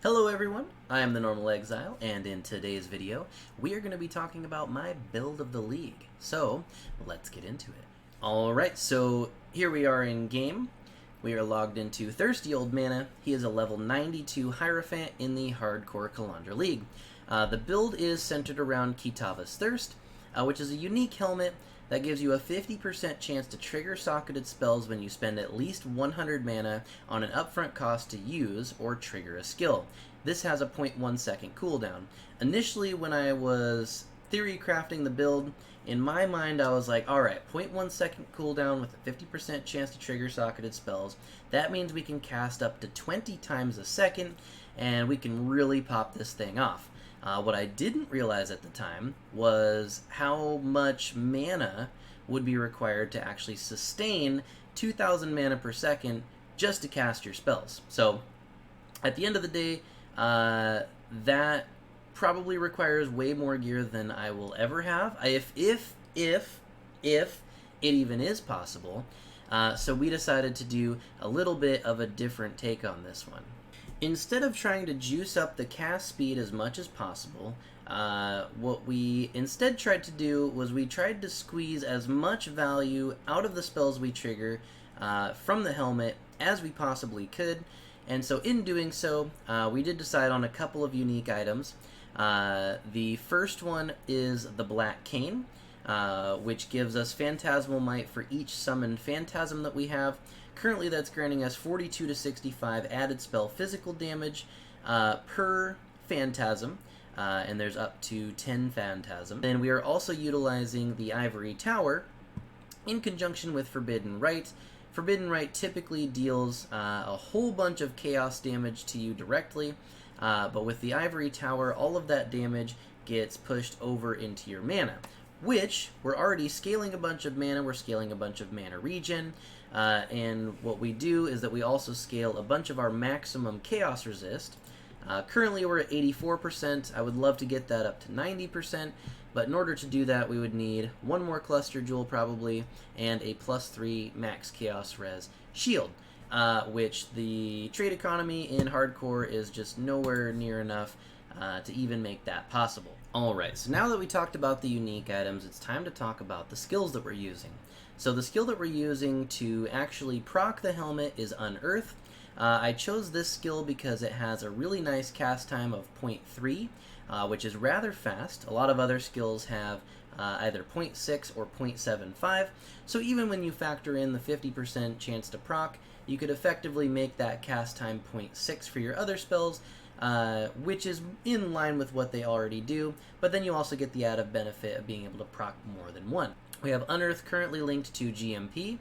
Hello everyone, I am the Normal Exile, and in today's video, we are going to be talking about my build of the league. So, let's get into it. Alright, so here we are in game. We are logged into Thirsty Old Mana. He is a level 92 Heirophant in the Hardcore Kalandra League. The build is centered around Kitavas Thirst, which is a unique helmet that gives you a 50% chance to trigger socketed spells when you spend at least 100 mana on an upfront cost to use or trigger a skill. This has a 0.1 second cooldown. Initially, when I was theory crafting the build, in my mind I was like, alright, 0.1 second cooldown with a 50% chance to trigger socketed spells. That means we can cast up to 20 times a second, and we can really pop this thing off. What I didn't realize at the time was how much mana would be required to actually sustain 2,000 mana per second just to cast your spells. So, at the end of the day, that probably requires way more gear than I will ever have, if it even is possible. So we decided to do a little bit of a different take on this one. Instead of trying to juice up the cast speed as much as possible, what we instead tried to do was we tried to squeeze as much value out of the spells we trigger from the helmet as we possibly could. And so in doing so, we did decide on a couple of unique items. The first one is the Black Cane, which gives us Phantasmal Might for each summoned Phantasm that we have. Currently that's granting us 42 to 65 added spell physical damage per Phantasm, and there's up to 10 Phantasm. Then we are also utilizing the Ivory Tower in conjunction with Forbidden Rite. Forbidden Rite typically deals a whole bunch of chaos damage to you directly, but with the Ivory Tower, all of that damage gets pushed over into your mana, which we're already scaling a bunch of mana. We're scaling a bunch of mana regen, and what we do is that we also scale a bunch of our maximum chaos resist. Currently we're at 84%. I would love to get that up to 90%, but in order to do that we would need one more cluster jewel probably, and a +3 max chaos res shield, which the trade economy in Hardcore is just nowhere near enough to even make that possible. Alright, so now that we talked about the unique items, it's time to talk about the skills that we're using. So the skill that we're using to actually proc the helmet is Unearth. I chose this skill because it has a really nice cast time of 0.3, which is rather fast. A lot of other skills have either 0.6 or 0.75, so even when you factor in the 50% chance to proc, you could effectively make that cast time 0.6 for your other spells, which is in line with what they already do, but then you also get the added benefit of being able to proc more than one. We have Unearth currently linked to GMP,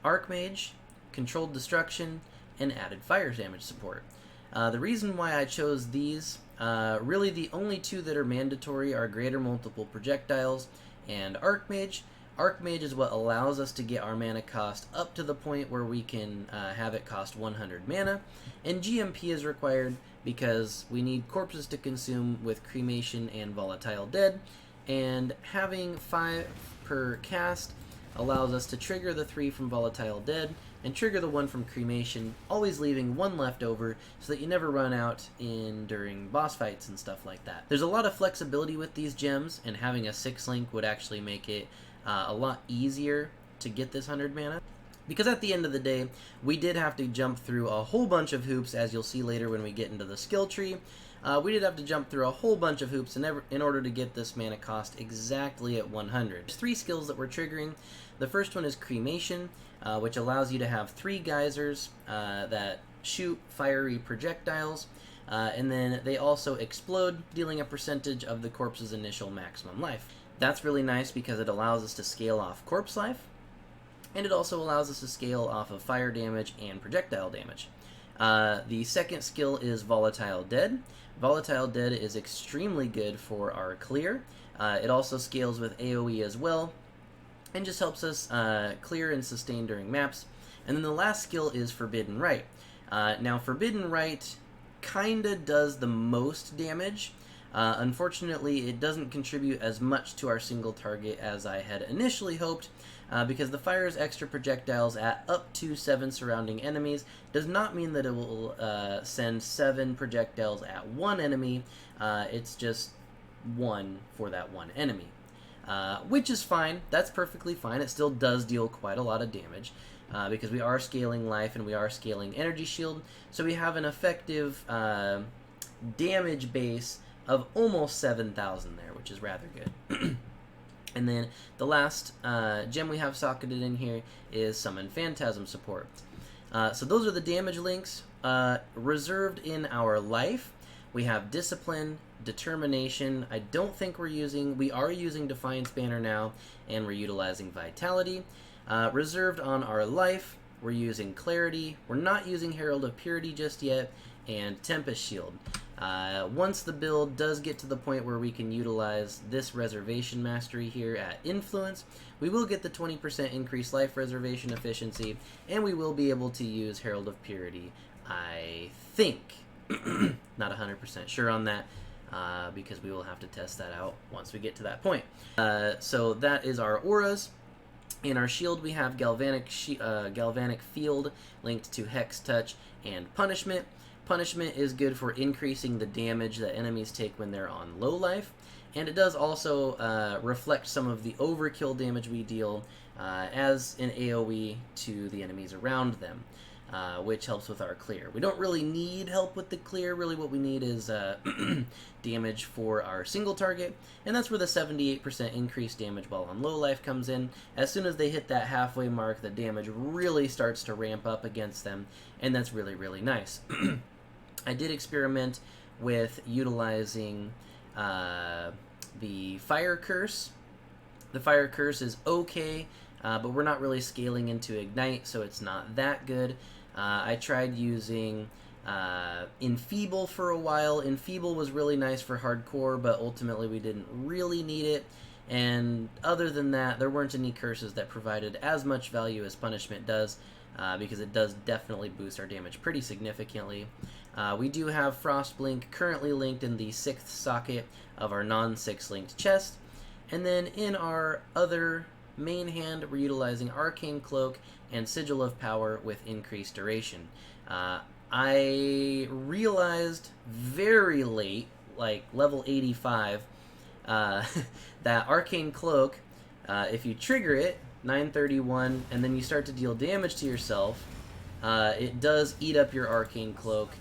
Archmage, Controlled Destruction, and added fire damage support. The reason why I chose these, really the only two that are mandatory are Greater Multiple Projectiles and Archmage. Archmage is what allows us to get our mana cost up to the point where we can have it cost 100 mana, and GMP is required because we need corpses to consume with Cremation and Volatile Dead, and having 5 per cast allows us to trigger the 3 from Volatile Dead and trigger the 1 from Cremation, always leaving 1 left over so that you never run out during boss fights and stuff like that. There's a lot of flexibility with these gems, and having a 6-link would actually make it a lot easier to get this 100 mana. Because at the end of the day, we did have to jump through a whole bunch of hoops, as you'll see later when we get into the skill tree. We did have to jump through a whole bunch of hoops in order to get this mana cost exactly at 100. There's 3 skills that we're triggering. The first one is Cremation, which allows you to have 3 geysers that shoot fiery projectiles, and then they also explode, dealing a percentage of the corpse's initial maximum life. That's really nice because it allows us to scale off corpse life, and it also allows us to scale off of fire damage and projectile damage. The second skill is Volatile Dead. Volatile Dead is extremely good for our clear. It also scales with AoE as well, and just helps us clear and sustain during maps. And then the last skill is Forbidden Rite. Now Forbidden Rite kinda does the most damage, Unfortunately, it doesn't contribute as much to our single target as I had initially hoped, because the fires extra projectiles at up to 7 surrounding enemies does not mean that it will send 7 projectiles at one enemy. It's just 1 for that one enemy. Which is fine. That's perfectly fine. It still does deal quite a lot of damage, because we are scaling life and we are scaling energy shield, so we have an effective damage base of almost 7,000 there, which is rather good. And then the last gem we have socketed in here is Summon Phantasm support. So those are the damage links. Reserved in our life, we have Discipline, Determination. I don't think we are using Defiance Banner now, and we're utilizing Vitality. Reserved on our life, we're using Clarity. We're not using Herald of Purity just yet, and Tempest Shield. Once the build does get to the point where we can utilize this Reservation Mastery here at Influence, we will get the 20% increased life reservation efficiency, and we will be able to use Herald of Purity, I think. Not 100% sure on that, because we will have to test that out once we get to that point. So that is our auras. In our shield, we have Galvanic Field linked to Hex Touch and Punishment. Punishment is good for increasing the damage that enemies take when they're on low life, and it does also reflect some of the overkill damage we deal as an AoE to the enemies around them, which helps with our clear. We don't really need help with the clear. Really what we need is damage for our single target, and that's where the 78% increased damage while on low life comes in. As soon as they hit that halfway mark, the damage really starts to ramp up against them, and that's really, really nice. I did experiment with utilizing the Fire Curse. The Fire Curse is okay, but we're not really scaling into Ignite, so it's not that good. I tried using Enfeeble for a while. Enfeeble was really nice for hardcore, but ultimately we didn't really need it. And other than that, there weren't any curses that provided as much value as Punishment does, because it does definitely boost our damage pretty significantly. We do have Frostblink currently linked in the 6th socket of our non-6 linked chest. And then in our other main hand, we're utilizing Arcane Cloak and Sigil of Power with increased duration. I realized very late, like level 85, that Arcane Cloak, if you trigger it, 931, and then you start to deal damage to yourself, it does eat up your Arcane Cloak,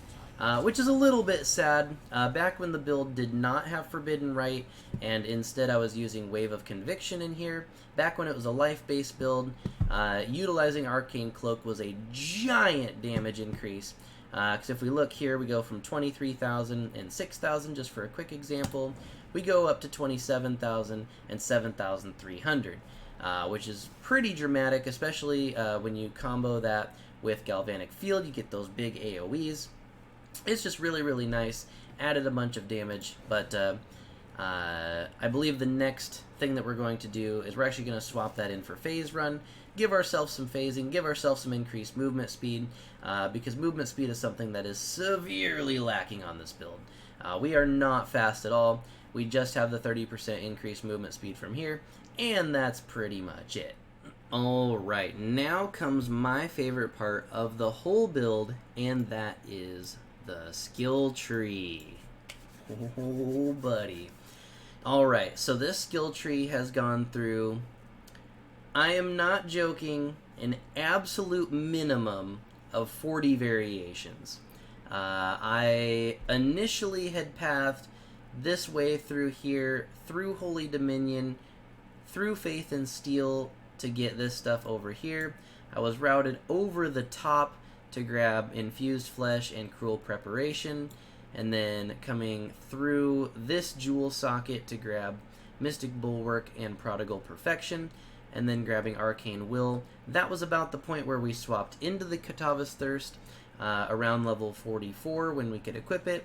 which is a little bit sad. Back when the build did not have Forbidden Right, and instead I was using Wave of Conviction in here, back when it was a life-based build, utilizing Arcane Cloak was a giant damage increase. Because if we look here, we go from 23,000 and 6,000, just for a quick example. We go up to 27,000 and 7,300, which is pretty dramatic, especially when you combo that with Galvanic Field. You get those big AoEs. It's just really, really nice. Added a bunch of damage, but I believe the next thing that we're going to do is we're actually going to swap that in for Phase Run, give ourselves some phasing, give ourselves some increased movement speed, because movement speed is something that is severely lacking on this build. We are not fast at all. We just have the 30% increased movement speed from here, and that's pretty much it. Alright, now comes my favorite part of the whole build, and that is the skill tree. Oh, buddy. Alright, so this skill tree has gone through, I am not joking, an absolute minimum of 40 variations. I initially had pathed this way through here, through Holy Dominion, through Faith and Steel to get this stuff over here. I was routed over the top to grab Infused Flesh and Cruel Preparation, and then coming through this jewel socket to grab Mystic Bulwark and Prodigal Perfection, and then grabbing Arcane Will. That was about the point where we swapped into the Kitavas Thirst around level 44 when we could equip it,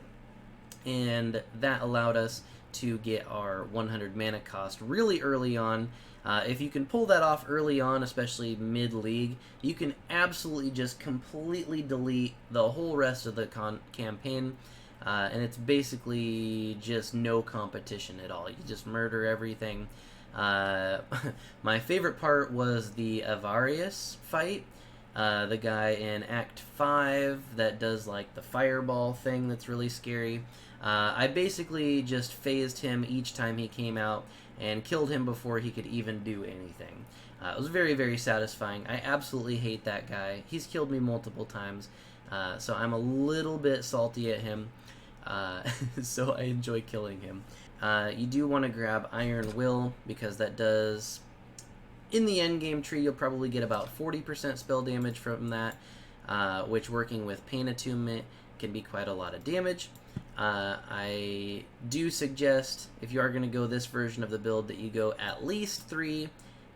and that allowed us to get our 100 mana cost really early on. If you can pull that off early on, especially mid-league, you can absolutely just completely delete the whole rest of the campaign. and it's basically just no competition at all. You just murder everything. My favorite part was the Avarius fight. The guy in Act 5 that does like the fireball thing that's really scary. I basically just phased him each time he came out and killed him before he could even do anything. It was very, very satisfying. I absolutely hate that guy. He's killed me multiple times, so I'm a little bit salty at him. So I enjoy killing him. You do want to grab Iron Will, because that does, in the endgame tree, you'll probably get about 40% spell damage from that, which, working with Pain Attunement, can be quite a lot of damage. I do suggest, if you are going to go this version of the build, that you go at least 3,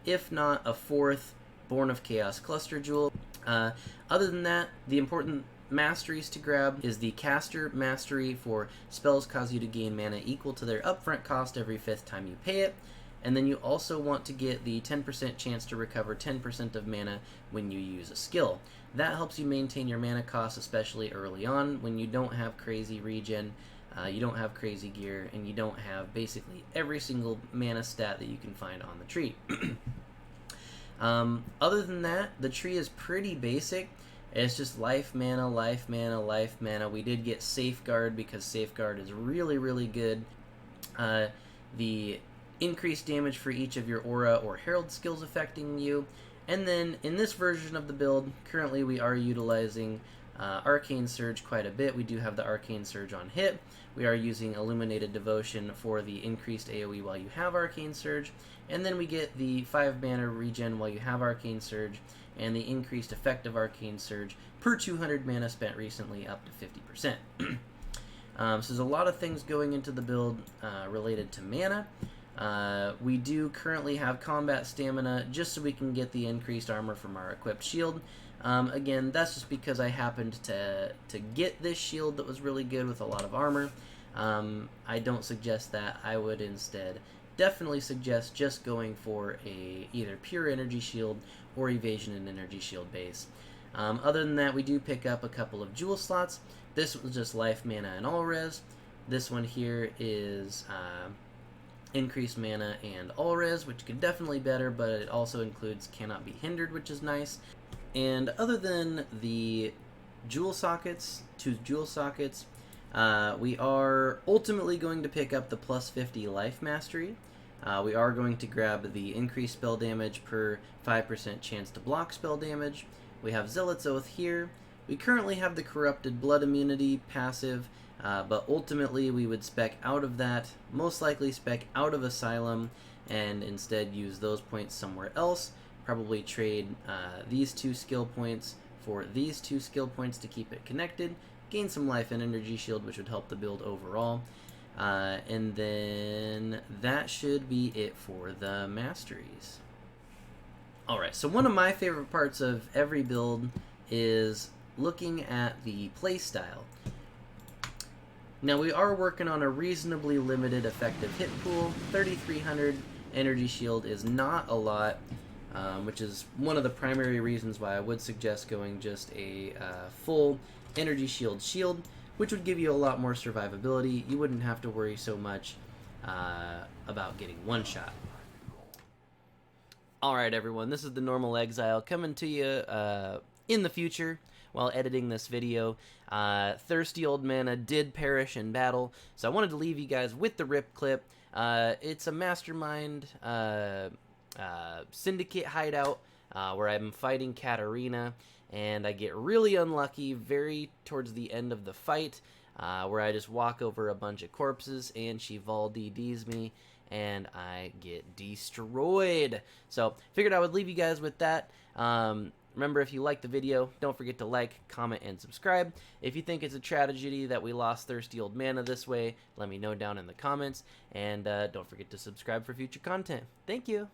if not a 4th, Born of Chaos Cluster Jewel. Other than that, the important masteries to grab is the Caster Mastery for spells cause you to gain mana equal to their upfront cost every 5th time you pay it. And then you also want to get the 10% chance to recover 10% of mana when you use a skill. That helps you maintain your mana costs, especially early on when you don't have crazy regen, you don't have crazy gear, and you don't have basically every single mana stat that you can find on the tree. Other than that, the tree is pretty basic. It's just life mana, life mana, life mana. We did get Safeguard because Safeguard is really, really good. The increased damage for each of your aura or herald skills affecting you. And then in this version of the build, currently we are utilizing Arcane Surge quite a bit. We do have the Arcane Surge on hit. We are using Illuminated Devotion for the increased AoE while you have Arcane Surge. And then we get the 5 mana regen while you have Arcane Surge, and the increased effect of Arcane Surge per 200 mana spent recently up to 50%. So there's a lot of things going into the build related to mana. We do currently have combat stamina just so we can get the increased armor from our equipped shield. Again, that's just because I happened to get this shield that was really good with a lot of armor. I don't suggest that. I would instead definitely suggest just going for a either pure energy shield or evasion and energy shield base. Other than that, we do pick up a couple of jewel slots. This was just life, mana, and all res. This one here is increased mana and all res, which could definitely better, but it also includes cannot be hindered, which is nice. And other than the jewel sockets, 2 jewel sockets, we are ultimately going to pick up the plus 50 life mastery. We are going to grab the increased spell damage per 5% chance to block spell damage. We have Zealot's Oath here. We currently have the Corrupted Blood immunity passive, but ultimately we would spec out of that, most likely spec out of Asylum, and instead use those points somewhere else. Probably trade these 2 skill points for these 2 skill points to keep it connected, gain some life and energy shield, which would help the build overall. And then that should be it for the masteries. Alright, so one of my favorite parts of every build is looking at the playstyle. Now we are working on a reasonably limited effective hit pool. 3,300 energy shield is not a lot, which is one of the primary reasons why I would suggest going just a full energy shield, which would give you a lot more survivability. You wouldn't have to worry so much about getting one shot. Alright everyone, this is the Normal Exile coming to you in the future while editing this video. Thirsty Old Mana did perish in battle, so I wanted to leave you guys with the rip clip. It's a Mastermind Syndicate hideout where I'm fighting Katarina, and I get really unlucky very towards the end of the fight, where I just walk over a bunch of corpses and she Vol DDs me and I get destroyed. So figured I would leave you guys with that. Remember, if you liked the video, don't forget to like, comment, and subscribe. If you think it's a tragedy that we lost Thirsty Old Mana this way, let me know down in the comments. And don't forget to subscribe for future content. Thank you.